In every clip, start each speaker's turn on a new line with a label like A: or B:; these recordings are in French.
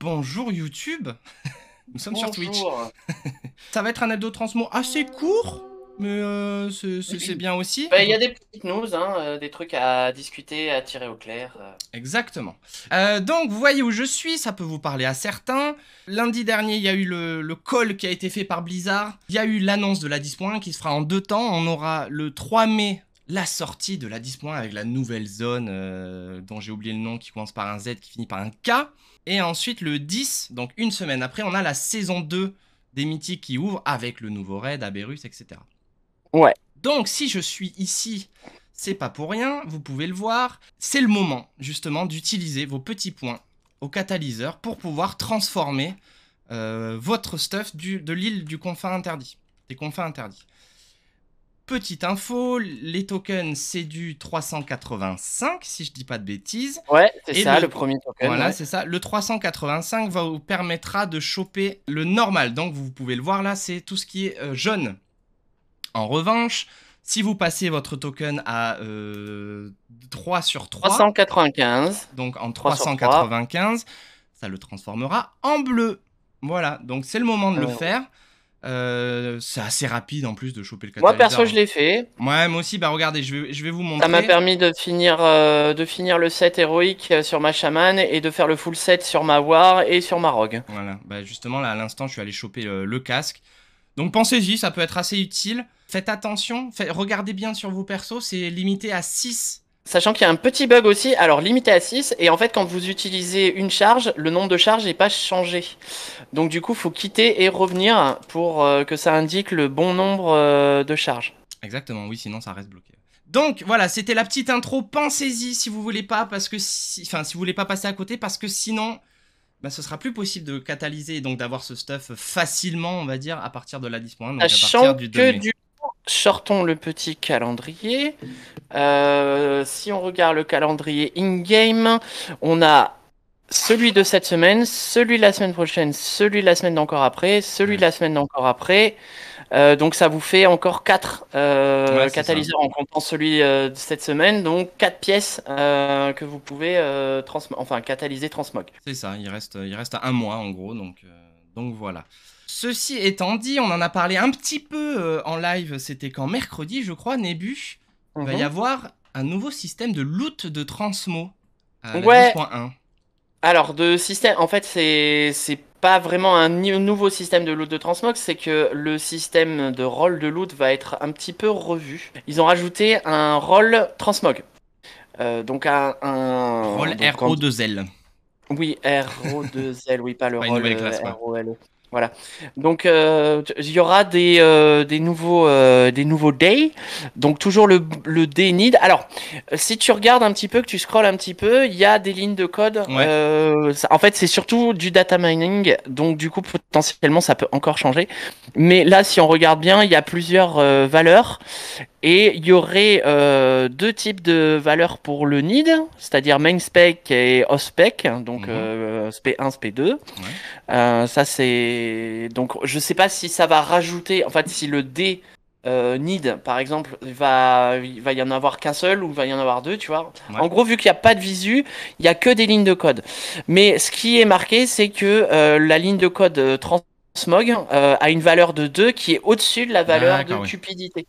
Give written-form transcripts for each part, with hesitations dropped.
A: Bonjour YouTube, nous sommes sur Twitch.
B: Bonjour.
A: Ça va être un hebdo transmo assez court, mais c'est bien aussi.
B: Il y a des petites news, des trucs à discuter, à tirer au clair.
A: Exactement. Donc vous voyez où je suis, ça peut vous parler à certains. Lundi dernier, il y a eu le call qui a été fait par Blizzard. Il y a eu l'annonce de la 10.1 qui se fera en 2 temps. On aura le 3 mai la sortie de la 10.1 avec la nouvelle zone dont j'ai oublié le nom, qui commence par un Z, qui finit par un K. Et ensuite le 10, donc une semaine après, on a la saison 2 des Mythiques qui ouvre avec le nouveau raid, Aberus, etc.
B: Ouais.
A: Donc si je suis ici, c'est pas pour rien, vous pouvez le voir. C'est le moment justement d'utiliser vos petits points au catalyseur pour pouvoir transformer votre stuff de l'île du confin interdit, des confins interdits. Petite info, les tokens c'est du 385 si je dis pas de bêtises.
B: Ouais, c'est
A: Et
B: ça, le premier token.
A: Voilà,
B: ouais.
A: c'est ça. Le 385 vous permettra de choper le normal. Donc vous pouvez le voir là, c'est tout ce qui est jaune. En revanche, si vous passez votre token à 3 sur 3,
B: 395.
A: donc en
B: 3 sur
A: 395, ça le transformera en bleu. Voilà, donc c'est le moment de le faire. C'est assez rapide en plus de choper le catalyseur.
B: Moi, perso, je l'ai fait.
A: Ouais, moi aussi, bah regardez, je vais vous montrer.
B: Ça m'a permis de finir le set héroïque sur ma chamane et de faire le full set sur ma war et sur ma rogue.
A: Voilà, bah justement là à l'instant je suis allé choper le casque. Donc pensez-y, ça peut être assez utile. Faites attention, regardez bien sur vos persos, c'est limité à 6.
B: Sachant qu'il y a un petit bug aussi, alors limité à 6, et en fait quand vous utilisez une charge, le nombre de charges n'est pas changé. Donc du coup, faut quitter et revenir pour que ça indique le bon nombre de charges.
A: Exactement, oui, sinon ça reste bloqué. Donc voilà, c'était la petite intro, pensez-y si vous voulez pas, parce que si vous voulez pas passer à côté, parce que sinon, bah, ce sera plus possible de catalyser et donc d'avoir ce stuff facilement, on va dire, à partir de la 10.1, donc à partir du 2 mai.
B: Du coup, sortons le petit calendrier. Si on regarde le calendrier in-game, on a celui de cette semaine, celui de la semaine prochaine, celui de la semaine d'encore après, celui de la semaine d'encore après. Donc ça vous fait encore 4 catalyseurs en comptant celui de cette semaine, donc 4 pièces que vous pouvez catalyser transmog.
A: C'est ça, il reste un mois en gros, donc voilà. Ceci étant dit, on en a parlé un petit peu en live, c'était quand mercredi je crois, Nébu. Il va y avoir un nouveau système de loot de transmo à la 10.1.
B: Alors de système, en fait c'est pas vraiment un nouveau système de loot de transmog, c'est que le système de rôle de loot va être un petit peu revu. Ils ont rajouté un rôle transmog. Donc un
A: rôle RO2L.
B: Oui, RO2L, oui, pas le rôle ROL. Voilà. Donc il y aura des nouveaux days. Donc toujours le day need. Alors si tu regardes un petit peu, que tu scrolles un petit peu, il y a des lignes de code.
A: Ouais.
B: En fait, c'est surtout du data mining. Donc du coup, potentiellement, ça peut encore changer. Mais là, si on regarde bien, il y a plusieurs valeurs. Et il y aurait 2 types de valeurs pour le need, c'est-à-dire main spec et off spec, donc SP1, SP2. Ouais. Ça c'est donc je sais pas si ça va rajouter, en fait si le D need par exemple il va y en avoir qu'un seul ou il va y en avoir 2, tu vois. Ouais. En gros, vu qu'il n'y a pas de visu, il y a que des lignes de code. Mais ce qui est marqué, c'est que la ligne de code transmog a une valeur de 2 qui est au-dessus de la valeur de cupidité.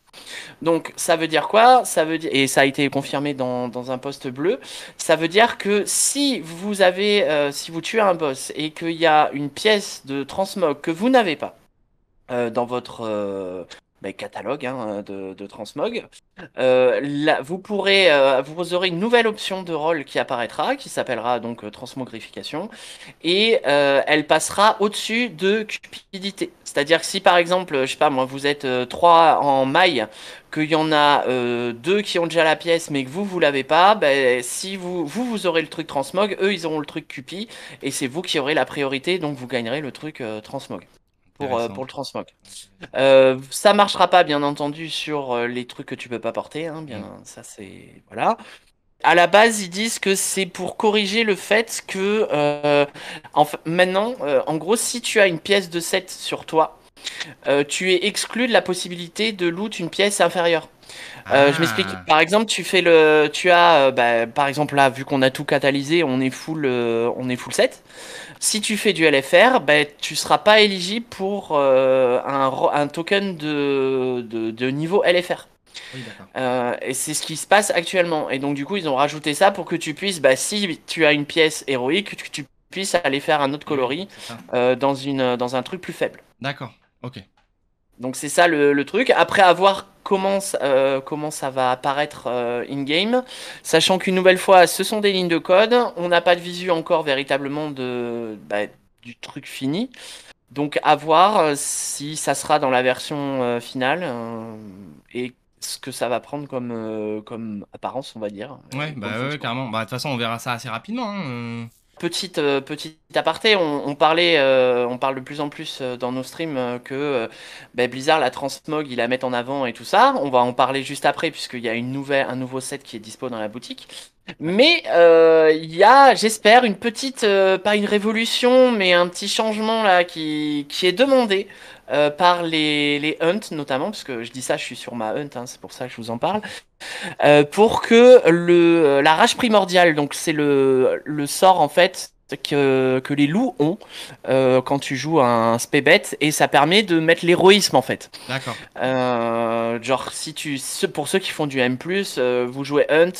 B: Donc ça veut dire quoi? Ça veut dire, et ça a été confirmé dans un post bleu, ça veut dire que si vous avez si vous tuez un boss et qu'il y a une pièce de transmog que vous n'avez pas dans votre catalogue de transmog, là, vous aurez une nouvelle option de rôle qui apparaîtra, qui s'appellera donc transmogrification, et elle passera au-dessus de cupidité. C'est-à-dire que si par exemple, je sais pas moi, vous êtes 3 en maille, qu'il y en a 2 qui ont déjà la pièce mais que vous l'avez pas, si vous aurez le truc transmog, eux ils auront le truc cupi, et c'est vous qui aurez la priorité, donc vous gagnerez le truc transmog. Pour le transmog. Ça marchera pas bien entendu sur les trucs que tu peux pas porter, ça c'est voilà. À la base, ils disent que c'est pour corriger le fait que maintenant, en gros, si tu as une pièce de 7 sur toi, tu es exclu de la possibilité de loot une pièce inférieure. Je m'explique.
A: Ah.
B: Par exemple, tu as, par exemple là, vu qu'on a tout catalysé, on est full set. Si tu fais du LFR, tu seras pas éligible pour un token de niveau LFR.
A: Oui, d'accord.
B: Et c'est ce qui se passe actuellement. Et donc du coup, ils ont rajouté ça pour que tu puisses, si tu as une pièce héroïque, que tu puisses aller faire un autre
A: Oui, oui,
B: coloris
A: c'est ça.
B: dans un truc plus faible.
A: D'accord. Ok.
B: Donc c'est ça le truc. Après, à voir comment ça va apparaître in-game. Sachant qu'une nouvelle fois, ce sont des lignes de code. On n'a pas de visu encore véritablement du truc fini. Donc à voir si ça sera dans la version finale et ce que ça va prendre comme apparence, on va dire.
A: Ouais,
B: Comme
A: ouais,
B: fonction.
A: carrément. Bah, de toute façon, on verra ça assez rapidement. Hein.
B: Petite aparté, on parle de plus en plus dans nos streams que Blizzard, la transmog, ils la mettent en avant et tout ça. On va en parler juste après puisqu'il y a un nouveau set qui est dispo dans la boutique.
A: Ouais.
B: Mais il y a, j'espère, une petite, pas une révolution, mais un petit changement là qui est demandé par les hunts notamment, parce que je dis ça, je suis sur ma hunt, hein, c'est pour ça que je vous en parle. Pour que la rage primordiale, donc c'est le sort en fait que les loups ont quand tu joues un spébet, et ça permet de mettre l'héroïsme en fait.
A: D'accord.
B: Genre pour ceux qui font du M+, vous jouez Hunt,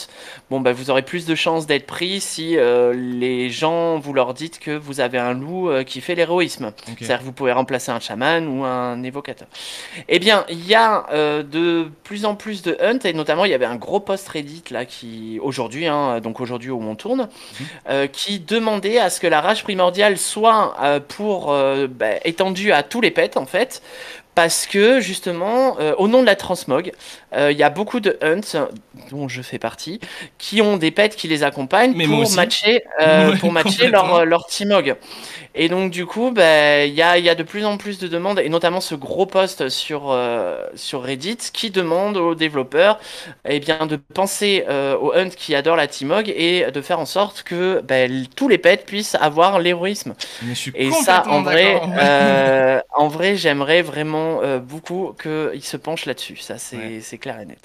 B: bon vous aurez plus de chances d'être pris si les gens vous leur dites que vous avez un loup qui fait l'héroïsme.
A: Ok.
B: C'est-à-dire que vous pouvez remplacer un chaman ou un évocateur. Eh bien, il y a de plus en plus de Hunt, et notamment il y avait un gros post Reddit là aujourd'hui, hein, donc aujourd'hui où on tourne, qui demandait à ce que la rage primordiale soit étendue à tous les pets en fait. Parce que justement, au nom de la transmog, il y a beaucoup de hunts, dont je fais partie, qui ont des pets qui les accompagnent
A: Mais moi
B: pour
A: aussi.
B: matcher,
A: Ouais,
B: pour matcher
A: complètement.
B: leur T-Mog. Et donc du coup, il y a de plus en plus de demandes, et notamment ce gros post sur Reddit qui demande aux développeurs de penser aux hunts qui adorent la T-Mog et de faire en sorte que tous les pets puissent avoir l'héroïsme.
A: Mais je suis
B: Et ça,
A: complètement d'accord.
B: en vrai, j'aimerais vraiment beaucoup qu'ils se penchent là-dessus. Ça,
A: Ouais.
B: c'est clair et net.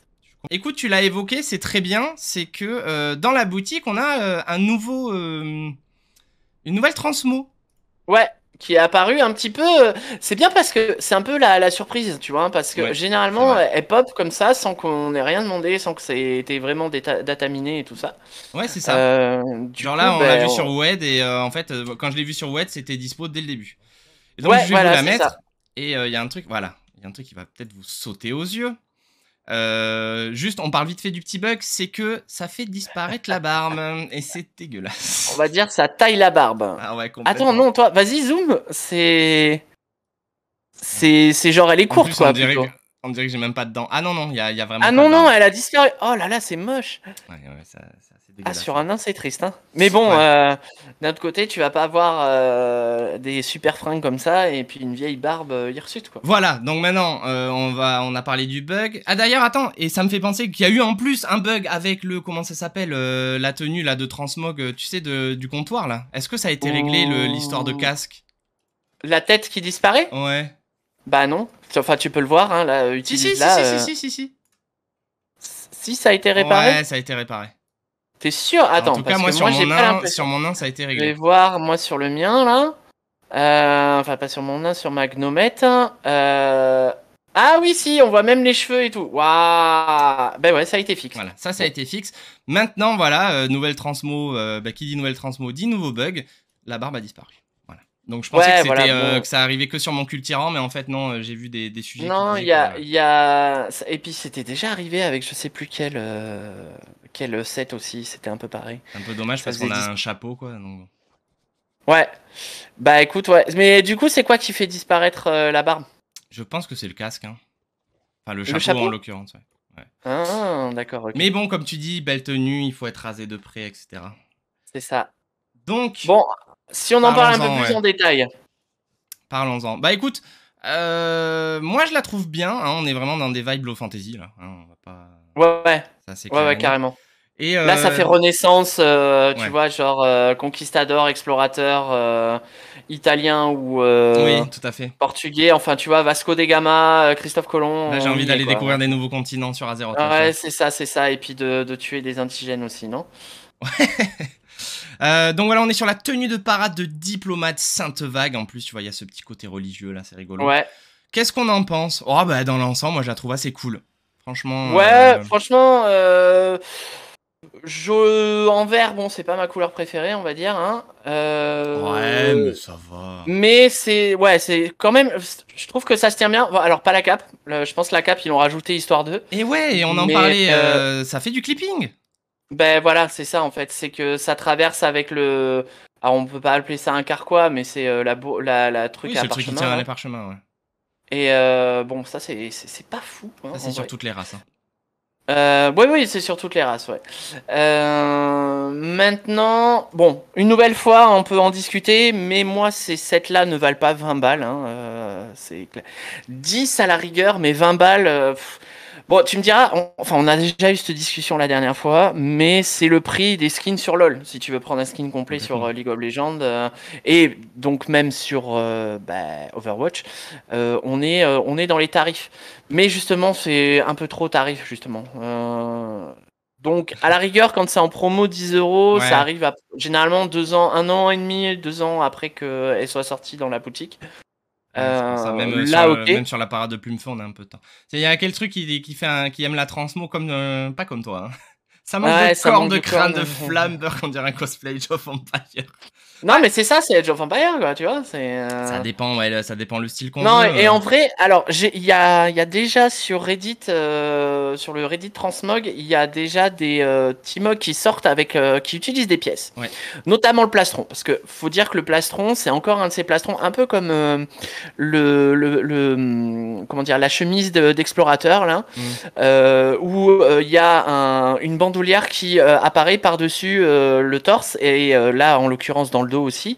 A: Écoute, tu l'as évoqué, c'est très bien. C'est que dans la boutique, on a une nouvelle transmo.
B: Ouais, qui est apparu un petit peu. C'est bien parce que c'est un peu la surprise, tu vois, hein, parce que
A: Ouais, c'est
B: généralement,
A: vrai.
B: elle pop comme ça, sans qu'on ait rien demandé, sans que ça ait été vraiment dataminé et tout ça.
A: Ouais, c'est ça.
B: Du
A: Genre
B: coup,
A: là, on l'a vu sur WED et en fait, quand je l'ai vu sur WED, c'était dispo dès le début. Et donc,
B: ouais,
A: je vais vous
B: voilà,
A: la
B: c'est ça.
A: mettre. Et il y a un truc, voilà. Il y a un truc qui va peut-être vous sauter aux yeux. Juste, on parle vite fait du petit bug, c'est que ça fait disparaître la barbe. Et c'est
B: On
A: dégueulasse.
B: va dire ça taille la barbe.
A: Ah ouais,
B: Attends,
A: complètement.
B: non, toi, vas-y, zoom. C'est genre, elle est
A: En
B: courte,
A: plus, on
B: quoi,
A: dirait
B: plutôt.
A: on dirait que j'ai même pas de dents. Ah non, non, il y a vraiment
B: Ah
A: pas
B: non,
A: de
B: non,
A: barbe.
B: elle a disparu. Oh là là, c'est moche.
A: Ouais, c'est assez
B: Ah,
A: dégueulasse.
B: sur un nain, c'est triste, hein. Mais bon,
A: Ouais.
B: d'un autre côté, tu vas pas avoir des super fringues comme ça et puis une vieille barbe hirsute, quoi.
A: Voilà, donc maintenant, on a parlé du bug. Ah d'ailleurs, attends, et ça me fait penser qu'il y a eu en plus un bug avec comment ça s'appelle, la tenue là de Transmog, tu sais, du comptoir là. Est-ce que ça a été réglé, l'histoire de
B: Ouh.
A: casque?
B: La tête qui disparaît?
A: Ouais.
B: Bah non. Enfin, tu peux le voir, hein, là,
A: Si, si,
B: utilise
A: si,
B: là.
A: si, si, si, si, si.
B: Si ça a été réparé?
A: Ouais, ça a été réparé.
B: T'es sûr?
A: En
B: Attends,
A: tout cas,
B: parce que moi, j'ai pas
A: sur
B: l'impression.
A: mon nain, ça a été
B: Je vais
A: réglé.
B: voir, moi, sur le mien, là. Enfin, pas sur mon nain, sur ma gnomette. Ah oui, si, on voit même les cheveux et tout. Waouh! Ben ouais, ça a été fixe.
A: Voilà, ça a été fixe. Maintenant, voilà, nouvelle transmo, qui dit nouvelle transmo dit nouveau bug. La barbe a disparu. Voilà. Donc je pensais
B: Ouais,
A: que
B: voilà,
A: c'était
B: bon.
A: que ça arrivait que sur mon cultiran, mais en fait non, j'ai vu des sujets qui
B: Non,
A: disaient que
B: il y a... Et puis c'était déjà arrivé avec je sais plus quel set aussi, c'était un peu pareil.
A: c'est un peu dommage
B: Ça
A: parce
B: faisait
A: qu'on a
B: 10.
A: un chapeau quoi. Donc...
B: Ouais, bah écoute, ouais. Mais du coup, c'est quoi qui fait disparaître la barbe?
A: Je pense que c'est le casque, hein. Enfin le
B: Le
A: chapeau en
B: chapeau?
A: l'occurrence. Ouais. Ouais.
B: Ah, d'accord, ok.
A: Mais bon, comme tu dis, belle tenue, il faut être rasé de près, etc.
B: C'est ça.
A: Donc
B: Bon, si on en parle un peu
A: parlons-en,
B: plus
A: ouais.
B: en détail.
A: Parlons-en. Bah écoute, moi je la trouve bien. Hein, on est vraiment dans des vibes low fantasy là. Hein, on va pas.
B: Ouais, ouais,
A: Ça c'est
B: ouais,
A: clair
B: ouais,
A: et net.
B: carrément.
A: Et
B: Là, ça fait Renaissance, tu
A: ouais.
B: vois, genre conquistador, explorateur italien ou
A: Oui, tout à fait.
B: portugais. Enfin, tu vois, Vasco da Gama, Christophe Colomb,
A: Là, j'ai
B: on
A: envie
B: y est,
A: d'aller découvrir
B: quoi.
A: des nouveaux continents sur Azeroth, là, tu
B: Ouais,
A: vois.
B: c'est ça, c'est ça. Et puis de tuer des indigènes aussi, non?
A: Donc voilà, on est sur la tenue de parade de diplomate Sainte Vague. En plus, tu vois, il y a ce petit côté religieux là, c'est rigolo.
B: Ouais.
A: Qu'est-ce qu'on en pense? Oh bah dans l'ensemble, moi je la trouve assez cool. Franchement,
B: Ouais, franchement, en vert, bon, c'est pas ma couleur préférée, on va dire, hein.
A: ouais, mais ça va.
B: Mais c'est quand même, je trouve que ça se tient bien. Bon, alors, pas la cape. Je pense que la cape, ils l'ont rajouté histoire d'eux.
A: Et ouais, et on en
B: Mais,
A: parlait, ça fait du clipping.
B: ben voilà, c'est ça en fait. C'est que ça traverse avec le. Alors, on peut pas appeler ça un carquois, mais c'est la truc
A: Oui,
B: à
A: c'est le truc qui
B: parchemin
A: tient les
B: là.
A: parchemins, ouais.
B: Et bon, ça c'est pas fou, hein,
A: Ça,
B: en
A: c'est sur
B: vrai.
A: toutes les races. Hein.
B: Oui, oui, c'est sur toutes les races, ouais. Maintenant, bon, une nouvelle fois, on peut en discuter, mais moi, ces sets-là ne valent pas 20 balles. Hein, c'est clair. 10 à la rigueur, mais 20 balles. Bon, tu me diras, enfin, on a déjà eu cette discussion la dernière fois, mais c'est le prix des skins sur LoL. Si tu veux prendre un skin complet sur
A: Complètement.
B: League of Legends, et donc même sur Overwatch, on est dans les tarifs. Mais justement, c'est un peu trop tarif, justement. Donc, à la rigueur, quand c'est en promo 10 euros, ça
A: Ouais.
B: arrive à généralement 2 ans, 1 an et demi, 2 ans après qu'elle soit sortie dans la boutique.
A: Ouais, c'est pour ça. Même,
B: Là, ok.
A: même sur la parade de Plumefeu, on a un peu de temps. Il y a quel truc qui aime la transmo comme. Pas comme toi. Hein. Ça manque de
B: Ouais, ça
A: corps,
B: manque
A: de
B: de
A: crâne,
B: cornes.
A: de flamme, beurre, qu'on dirait un cosplay Age of Empire.
B: Non,
A: Ouais,
B: mais c'est ça, c'est Age of Empires, quoi, tu vois. C'est.
A: ça dépend, ouais, ça dépend le style qu'on
B: Non,
A: veut.
B: et en vrai, alors, il y a déjà sur Reddit, sur le Reddit Transmog, il y a déjà des T-Mog qui sortent qui utilisent des pièces.
A: Ouais.
B: Notamment le plastron, parce que faut dire que le plastron, c'est encore un de ces plastrons, un peu comme comment dire, la chemise d'explorateur, là, où il y a une bandoulière qui apparaît par-dessus le torse, et là, en l'occurrence, dans le dos aussi,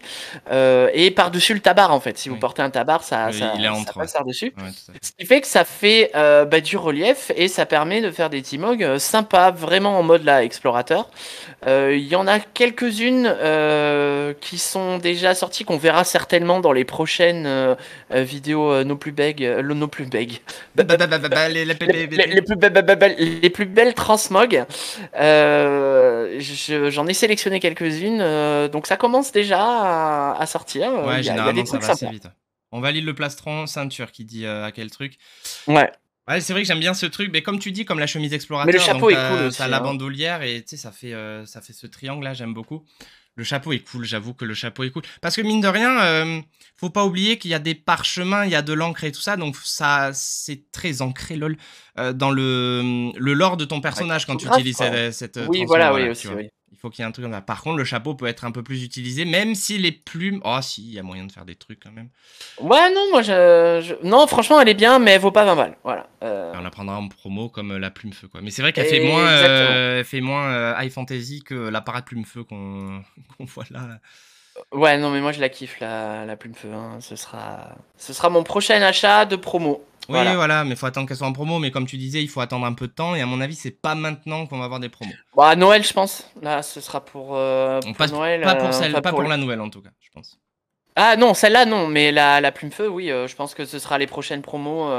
B: et par-dessus le tabard, en fait. Si vous
A: Oui.
B: portez un tabard,
A: Il est
B: ça
A: entre, ouais.
B: passe par-dessus.
A: Ouais, tout à fait.
B: Ce qui fait que ça fait du relief, et ça permet de faire des T-Mog sympas, vraiment en mode là, explorateur. Il y en a quelques-unes qui sont déjà sorties, qu'on verra certainement dans les prochaines vidéos No Plus Beg, No Plus Beg. Les plus belles transmog. J'en ai sélectionné quelques-unes, donc ça commence déjà à sortir.
A: Ouais,
B: Il y a
A: généralement,
B: des
A: ça
B: trucs
A: va assez
B: sympas.
A: vite. On valide le plastron, ceinture qui dit à quel truc.
B: Ouais,
A: Ouais, c'est vrai que j'aime bien ce truc, mais comme tu dis, comme la chemise
B: mais le
A: explorateur, donc
B: chapeau est cool
A: t'as
B: aussi,
A: la
B: hein.
A: bandoulière et tu sais, ça fait ce triangle-là, j'aime beaucoup. Le chapeau est cool, j'avoue que le chapeau est cool. Parce que mine de rien, faut pas oublier qu'il y a des parchemins, il y a de l'encre et tout ça, donc ça, c'est très ancré, lol, dans le lore de ton
B: Ouais,
A: personnage quand tu
B: cartographe,
A: utilises
B: quoi.
A: cette
B: Oui,
A: transmo,
B: voilà, oui,
A: voilà, tu
B: aussi,
A: vois.
B: oui.
A: Il faut qu'il y ait un truc comme ça. Par contre, le chapeau peut être un peu plus utilisé, même si les plumes... Oh si, il y a moyen de faire des trucs quand même.
B: Ouais, non, moi, non, franchement, elle est bien, mais elle vaut pas 20 balles. Voilà.
A: On la prendra en promo comme la plume feu quoi. Mais c'est vrai qu'elle
B: Exactement.
A: fait moins high fantasy que la parade plume feu qu'on voit là.
B: Ouais, non, mais moi, je la kiffe, la plume feu, hein. Ce sera mon prochain achat de promo.
A: Oui,
B: Voilà.
A: voilà, mais faut attendre qu'elle soit en promo. Mais comme tu disais, il faut attendre un peu de temps. Et à mon avis, c'est pas maintenant qu'on va avoir des promos.
B: Bon, à Noël, je pense. Là, ce sera pour,
A: On
B: pour
A: passe
B: Noël.
A: pas pour celle,
B: Enfin,
A: pas pour la nouvelle en tout cas, je pense.
B: Ah non, celle-là, non, mais la plume feu, oui, je pense que ce sera les prochaines promos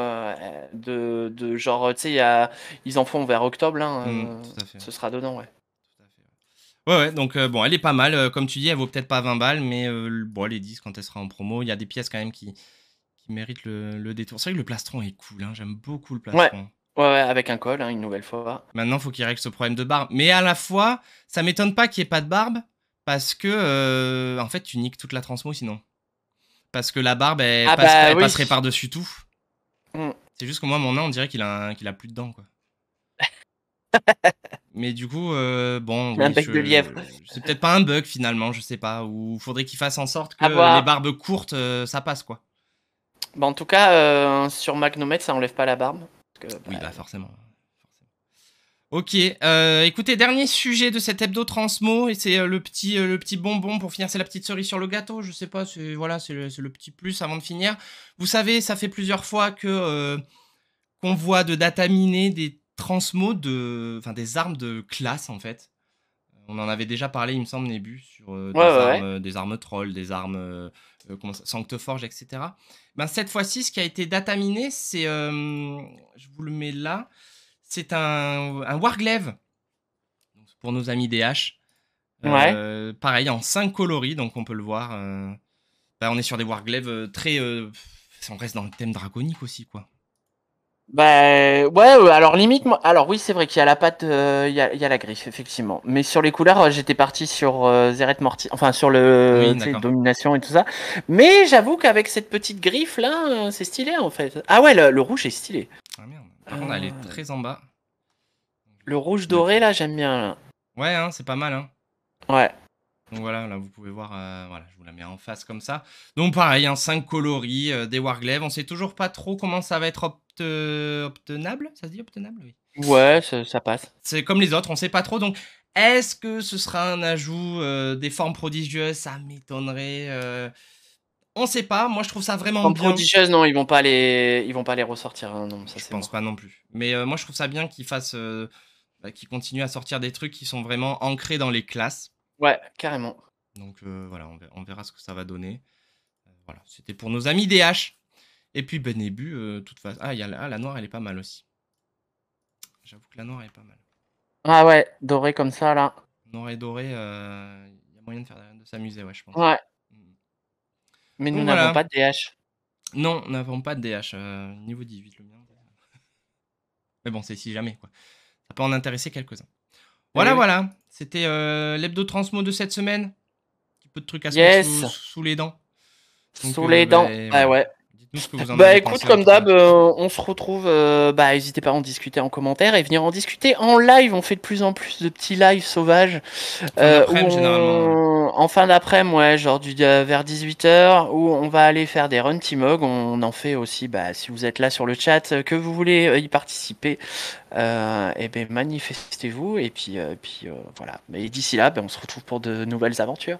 B: de genre, tu sais, ils en font vers octobre, là.
A: Tout à fait.
B: Ce sera dedans, ouais.
A: Tout à fait. Ouais, donc bon, elle est pas mal. Comme tu dis, elle vaut peut-être pas 20 balles, mais bon, les 10 quand elle sera en promo, il y a des pièces quand même qui méritent le détour. C'est vrai que le plastron est cool, hein, j'aime beaucoup le
B: Ouais,
A: plastron.
B: ouais, ouais, avec un col, hein, une nouvelle fois.
A: Maintenant, faut qu'il règle ce problème de barbe. Mais à la fois, ça m'étonne pas qu'il n'y ait pas de barbe, parce que, en fait, tu niques toute la transmo sinon. Parce que la barbe,
B: Ah bah
A: elle
B: oui.
A: passerait par-dessus tout.
B: Mm.
A: C'est juste que moi, mon nain, on dirait qu'il a plus de dents, quoi. Mais du coup, bon,
B: Un
A: oui,
B: bec de lièvre.
A: c'est peut-être pas un bug finalement, je sais pas. Ou faudrait qu'il fasse en sorte
B: À
A: que les
B: voir.
A: barbes courtes, ça passe, quoi.
B: Bah, en tout cas, sur Magnomètre, ça enlève pas la barbe. Parce que,
A: Oui,
B: bah,
A: bah forcément. Ok, écoutez, dernier sujet de cet hebdo transmo, et c'est le petit bonbon pour finir, c'est la petite cerise sur le gâteau, je sais pas, voilà, c'est le petit plus avant de finir. Vous savez, ça fait plusieurs fois que qu'on voit de data miner des transmos enfin des armes de classe en fait. On en avait déjà parlé, il me semble, Nébu, sur
B: Ouais, ouais, ouais.
A: des armes trolls, des armes Sancteforge, etc. Ben, cette fois-ci, ce qui a été dataminé, c'est, je vous le mets là, c'est un Warglaive, donc, pour nos amis DH.
B: Ouais.
A: Pareil, en 5 coloris, donc on peut le voir. Ben, on est sur des Warglaives très... on reste dans le thème draconique aussi, quoi.
B: Bah ouais, alors limite moi, alors oui c'est vrai qu'il y a la patte, il y a la griffe effectivement, mais sur les couleurs j'étais parti sur Zeret Morty, enfin sur le
A: Oui,
B: tu sais,
A: d'accord.
B: domination et tout ça, mais j'avoue qu'avec cette petite griffe là c'est stylé en fait. Ah ouais le rouge est stylé.
A: Ah merde. Par contre, elle est très en bas.
B: Le rouge
A: Je vais mettre
B: doré là j'aime bien là.
A: Ouais, hein, c'est pas mal, hein.
B: Ouais.
A: Donc voilà, là vous pouvez voir, voilà, je vous la mets en face comme ça. Donc pareil, hein, 5 coloris, des Warglaives. On sait toujours pas trop comment ça va être obtenable. Ça se dit obtenable, oui.
B: Ouais, ça passe.
A: C'est comme les autres, on sait pas trop. Donc est-ce que ce sera un ajout des formes prodigieuses? Ça m'étonnerait. On sait pas. Moi, je trouve ça vraiment
B: En
A: bien.
B: prodigieuse non, ils vont pas les ressortir hein, non, ça
A: Je
B: c'est
A: pense
B: mort.
A: pas non plus. Mais moi, je trouve ça bien qu'ils fassent, qu'ils continuent à sortir des trucs qui sont vraiment ancrés dans les classes.
B: Ouais, carrément.
A: Donc voilà, on verra ce que ça va donner. Voilà, c'était pour nos amis DH. Et puis Benébu, toute façon. Ah, la noire, elle est pas mal aussi. J'avoue que la noire, elle est pas mal.
B: Ah ouais, doré comme ça là.
A: Noir et doré, il y a moyen de s'amuser, ouais, je pense.
B: Ouais,
A: Mm.
B: mais nous
A: Donc
B: n'avons
A: voilà.
B: pas de DH.
A: Non, nous n'avons pas de DH. Niveau 18, le mien. Mais bon, c'est si jamais, quoi. Ça peut en intéresser quelques-uns.
B: Eh
A: Voilà,
B: oui.
A: voilà. C'était l'hebdo transmo de cette semaine. Un petit peu de trucs à se mettre
B: Yes.
A: sous les dents. Donc
B: Sous les dents. Ah
A: voilà.
B: ouais.
A: Dites-nous ce que vous en
B: Bah
A: avez
B: écoute,
A: pensé en
B: comme
A: tout cas.
B: d'hab, on se retrouve. Bah n'hésitez pas à en discuter en commentaire et venir en discuter en live. On fait de plus en plus de petits lives sauvages
A: Fin
B: où
A: d'après-midi, généralement. Ouais.
B: en fin d'après-midi, ouais, genre vers 18h, où on va aller faire des run Timog. On en fait aussi. Bah si vous êtes là sur le chat, que vous voulez y participer, et ben manifestez-vous et puis voilà. Mais d'ici là, bah, on se retrouve pour de nouvelles aventures.